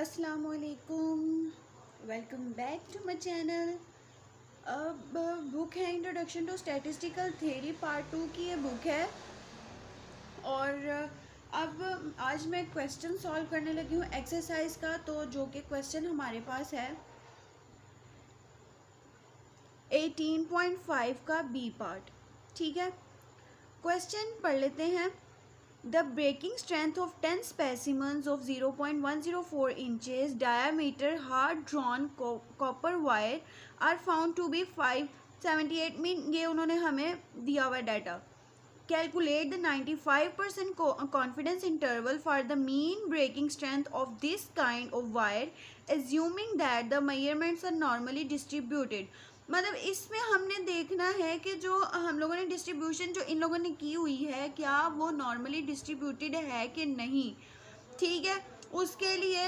अस्सलामुअलैकुम, welcome back to my channel. अब book है introduction to statistical theory part 2 की ये बुक है। और अब आज मैं क्वेश्चन सॉल्व करने लगी हूँ एक्सरसाइज का। तो जो कि क्वेश्चन हमारे पास है 18.5 का बी पार्ट। ठीक है, क्वेश्चन पढ़ लेते हैं। The breaking strength of 10 specimens of 0.104 inches diameter hard drawn copper wire are found to be 578 mean ये उन्होंने हमें दिया हुआ data. Calculate the 95% confidence interval for the mean breaking strength of this kind of wire assuming that the measurements are normally distributed। मतलब इसमें हमने देखना है कि जो हम लोगों ने डिस्ट्रीब्यूशन जो इन लोगों ने की हुई है क्या वो नॉर्मली डिस्ट्रीब्यूटेड है कि नहीं। ठीक है, उसके लिए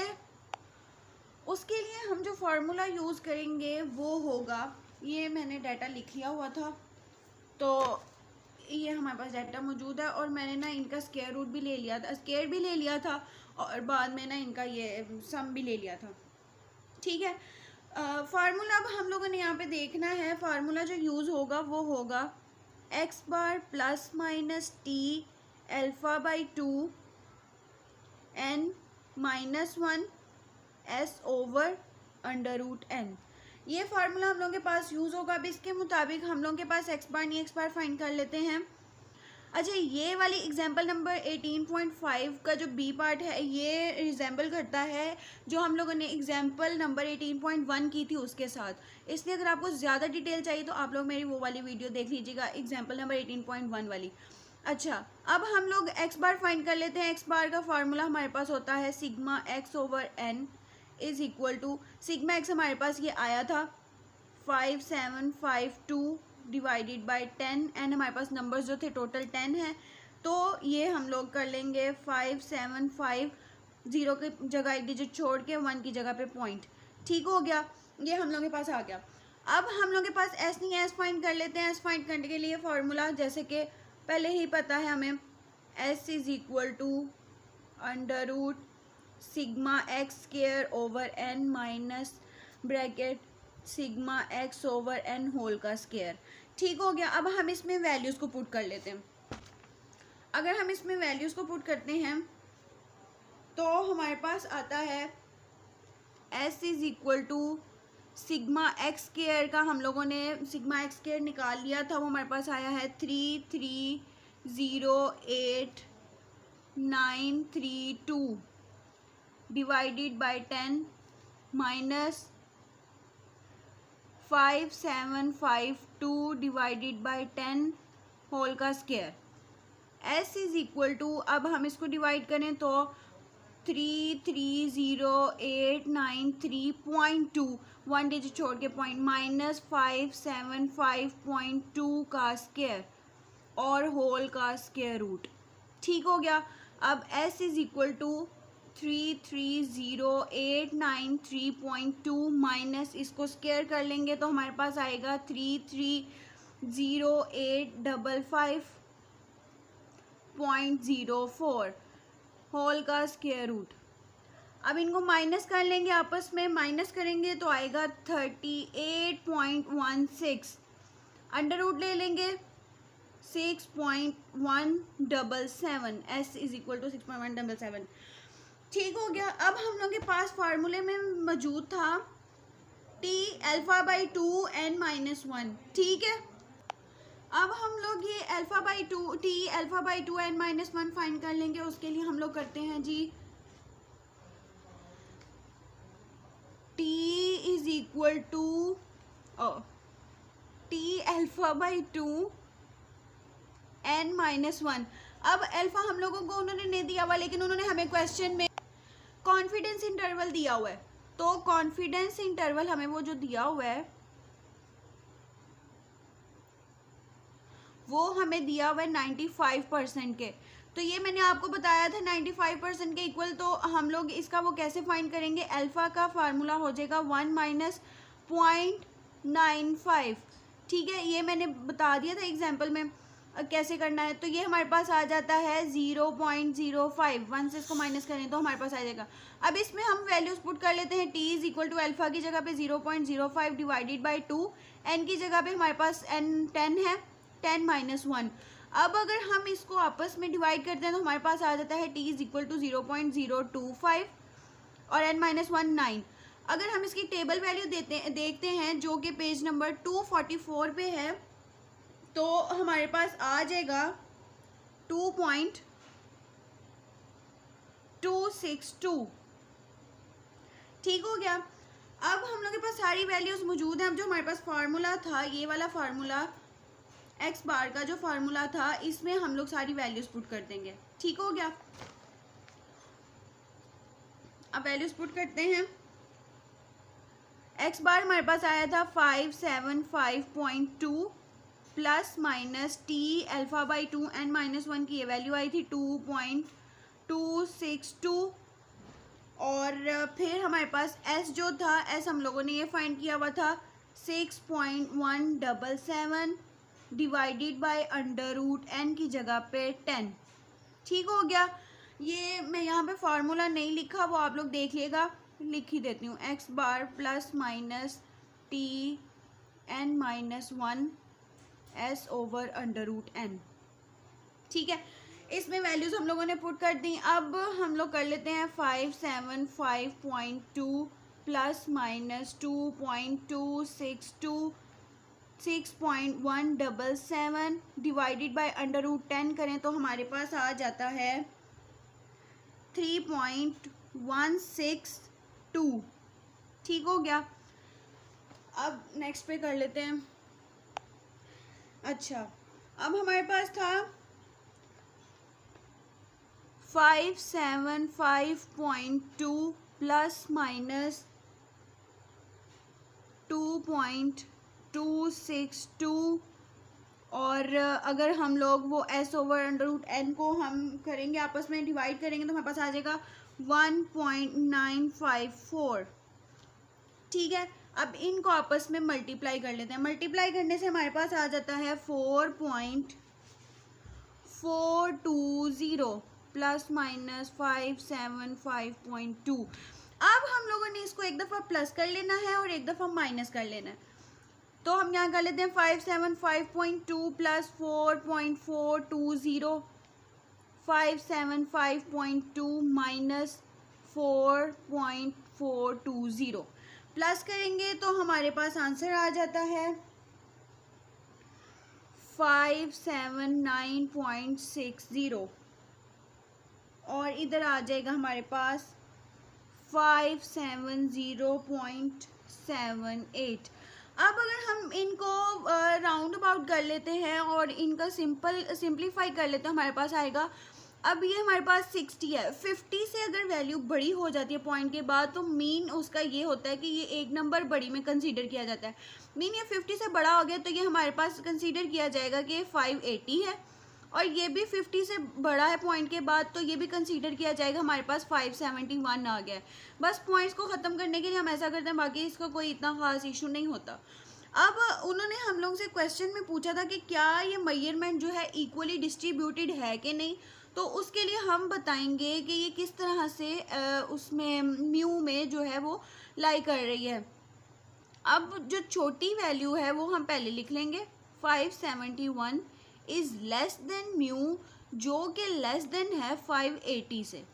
हम जो फार्मूला यूज़ करेंगे वो होगा, ये मैंने डाटा लिख लिया हुआ था तो ये हमारे पास डाटा मौजूद है। और मैंने ना इनका स्क्वायर रूट भी ले लिया था, स्क्वायर भी ले लिया था और बाद में ना इनका ये सम भी ले लिया था। ठीक है, फार्मूला अब हम लोगों ने यहाँ पे देखना है। फार्मूला जो यूज़ होगा वो होगा x bar plus minus t alpha by 2 n minus 1 s over under root n. ये फार्मूला हम लोगों के पास यूज़ होगा। अब इसके मुताबिक हम लोगों के पास एक्स बार नहीं एक्स बार फाइंड कर लेते हैं। अच्छा, ये वाली एग्जाम्पल नंबर 18.5 का जो बी पार्ट है ये रिजेंबल करता है जो हम लोगों ने एग्जाम्पल नंबर 18.1 की थी उसके साथ। इसलिए अगर आपको ज़्यादा डिटेल चाहिए तो आप लोग मेरी वो वाली वीडियो देख लीजिएगा, एग्जाम्पल नंबर 18.1 वाली। अच्छा, अब हम लोग एक्स बार फाइंड कर लेते हैं। एक्स बार का फार्मूला हमारे पास होता है sigma x over n is equal to sigma x हमारे पास ये आया था 5752 डिवाइडेड बाई 10 एंड हमारे पास नंबर्स जो थे टोटल 10 है। तो ये हम लोग कर लेंगे 575 ज़ीरो की जगह एक डिजिट छोड़ के 1 की जगह पे पॉइंट। ठीक हो गया, ये हम लोग के पास आ गया। अब हम लोग के पास एस नहीं है, एस फाइंड कर लेते हैं। एस फाइंड करने के लिए फार्मूला जैसे कि पहले ही पता है हमें, s is equal to under root sigma x square over n minus bracket sigma x over n whole का स्क्वायर। ठीक हो गया, अब हम इसमें वैल्यूज़ को पुट कर लेते हैं। अगर हम इसमें वैल्यूज़ को पुट करते हैं तो हमारे पास आता है s is equal to sigma x square का हम लोगों ने सिग्मा एक्स स्क्वायर निकाल लिया था, वो हमारे पास आया है 3308932 divided by 10 minus 5752 divided by 10 whole का square. S is equal to, अब हम इसको डिवाइड करें तो 3308932 1 डिजिट छोड़ के पॉइंट माइनस 575.2 का स्क्वायर और होल का स्क्वायर रूट। ठीक हो गया, अब s is equal to 3308932 minus इसको स्क्वायर कर लेंगे तो हमारे पास आएगा 33085.04 होल का स्क्वायर रूट। अब इनको माइनस कर लेंगे, आपस में माइनस करेंगे तो आएगा 38.16। अंडर रूट ले लेंगे 6.177। S is equal to 6.177। ठीक हो गया, अब हम लोग के पास फार्मूले में मौजूद था t alpha by 2 n minus 1। ठीक है, अब हम लोग ये alpha by 2 t alpha by 2 n minus 1 find कर लेंगे। उसके लिए हम लोग करते हैं जी t is equal to t alpha by 2 n minus 1। अब अल्फ़ा हम लोगों को उन्होंने नहीं दिया हुआ लेकिन उन्होंने हमें क्वेश्चन में कॉन्फिडेंस इंटरवल दिया हुआ है। तो कॉन्फिडेंस इंटरवल हमें वो जो दिया हुआ है वो हमें दिया हुआ है 95% के। तो ये मैंने आपको बताया था 95% के इक्वल। तो हम लोग इसका वो कैसे फाइंड करेंगे, अल्फ़ा का फार्मूला हो जाएगा 1 माइनस 0.95। ठीक है, ये मैंने बता दिया था एग्जाम्पल में। कैसे करना है, तो ये हमारे पास आ जाता है 0.05, 1 से इसको माइनस करें तो हमारे पास आ जाएगा। अब इसमें हम वैल्यूज पुट कर लेते हैं। t is equal to alpha की जगह पे 0.05 डिवाइडेड बाई 2, n की जगह पे हमारे पास n 10 है, 10 माइनस 1। अब अगर हम इसको आपस में डिवाइड करते हैं तो हमारे पास आ जाता है t इज इक्वल टू 0.025 और n माइनस 1 9। अगर हम इसकी टेबल वैल्यू देखते हैं जो कि पेज नंबर 244 पे है, तो हमारे पास आ जाएगा 2.262। ठीक हो गया। अब हम लोग के पास सारी वैल्यूज मौजूद हैं। अब जो हमारे पास फार्मूला था, ये वाला फार्मूला एक्स बार का जो फार्मूला था, इसमें हम लोग सारी वैल्यूज पुट कर देंगे। ठीक हो गया। अब वैल्यूज पुट करते हैं। एक्स बार हमारे पास आया था 575.2 plus minus T alpha by 2 n minus 1 की ये वैल्यू आई थी 2.262। और फिर हमारे पास s जो था, s हम लोगों ने ये फाइंड किया हुआ था 6.177 divided by under root n की जगह पे 10। ठीक हो गया। ये मैं यहाँ पे फार्मूला नहीं लिखा, वो आप लोग देख लेगा, लिख ही देती हूँ। X bar plus minus T n minus 1 s over under root n। ठीक है, इसमें वैल्यूज हम लोगों ने पुट कर दी। अब हम लोग कर लेते हैं 575.2 plus minus 2.262 6.177 divided by under root 10 करें तो हमारे पास आ जाता है 3.162। ठीक हो गया। अब नेक्स्ट पे कर लेते हैं। अच्छा, अब हमारे पास था 575.2 प्लस माइनस 2.262, और अगर हम लोग वो s over under root n को हम करेंगे, आपस में डिवाइड करेंगे तो हमारे पास आ जाएगा 1.954। ठीक है, अब इनको आपस में मल्टीप्लाई कर लेते हैं। मल्टीप्लाई करने से हमारे पास आ जाता है 4.420 प्लस माइनस 575.2। अब हम लोगों ने इसको एक दफ़ा प्लस कर लेना है और एक दफ़ा माइनस कर लेना है। तो हम यहाँ कर लेते हैं 575.2 प्लस 4.420, 575.2 माइनस 4.420 प्लस करेंगे तो हमारे पास आंसर आ जाता है 579.60, और इधर आ जाएगा हमारे पास 570.78। अब अगर हम इनको राउंड अबाउट कर लेते हैं और इनका सिंप्लीफाई कर लेते हैं, हमारे पास आएगा, अब ये हमारे पास 60 है। 50 से अगर वैल्यू बड़ी हो जाती है पॉइंट के बाद, तो मीन उसका ये होता है कि ये एक नंबर बड़ी में कंसीडर किया जाता है। मीन ये 50 से बड़ा हो गया तो ये हमारे पास कंसीडर किया जाएगा कि ये 580 है, और ये भी 50 से बड़ा है पॉइंट के बाद, तो ये भी कंसीडर किया जाएगा हमारे पास 571 आ गया है। बस पॉइंट्स को ख़त्म करने के लिए हम ऐसा करते हैं, बाकी इसका कोई इतना ख़ास इशू नहीं होता। अब उन्होंने हम लोग से क्वेश्चन में पूछा था कि क्या ये मेजरमेंट जो है इक्वली डिस्ट्रीब्यूटेड है कि नहीं, तो उसके लिए हम बताएंगे कि ये किस तरह से उसमें म्यू में जो है वो लाई कर रही है। अब जो छोटी वैल्यू है वो हम पहले लिख लेंगे, 571 इज़ लेस देन म्यू, जो कि लेस देन है 580 से।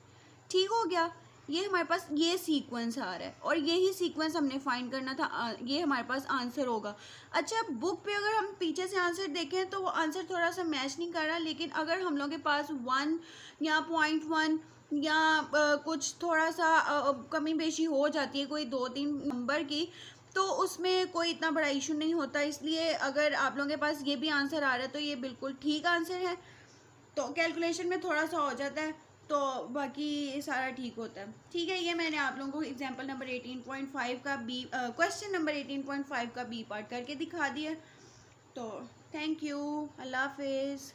ठीक हो गया। ये हमारे पास ये सीक्वेंस आ रहा है और यही सीक्वेंस हमने फाइंड करना था, ये हमारे पास आंसर होगा। अच्छा, बुक पे अगर हम पीछे से आंसर देखें तो वो आंसर थोड़ा सा मैच नहीं कर रहा, लेकिन अगर हम लोग के पास 1 या 0.1 या कुछ थोड़ा सा कमी बेशी हो जाती है कोई 2-3 नंबर की, तो उसमें कोई इतना बड़ा इशू नहीं होता। इसलिए अगर आप लोगों के पास ये भी आंसर आ रहा है तो ये बिल्कुल ठीक आंसर है। तो कैलकुलेशन में थोड़ा सा हो जाता है, तो बाकी सारा ठीक होता है। ठीक है, ये मैंने आप लोगों को एग्जाम्पल नंबर 18.5 का बी क्वेश्चन नंबर 18.5 का बी पार्ट करके दिखा दिया। तो थैंक यू, अल्लाह हाफिज़।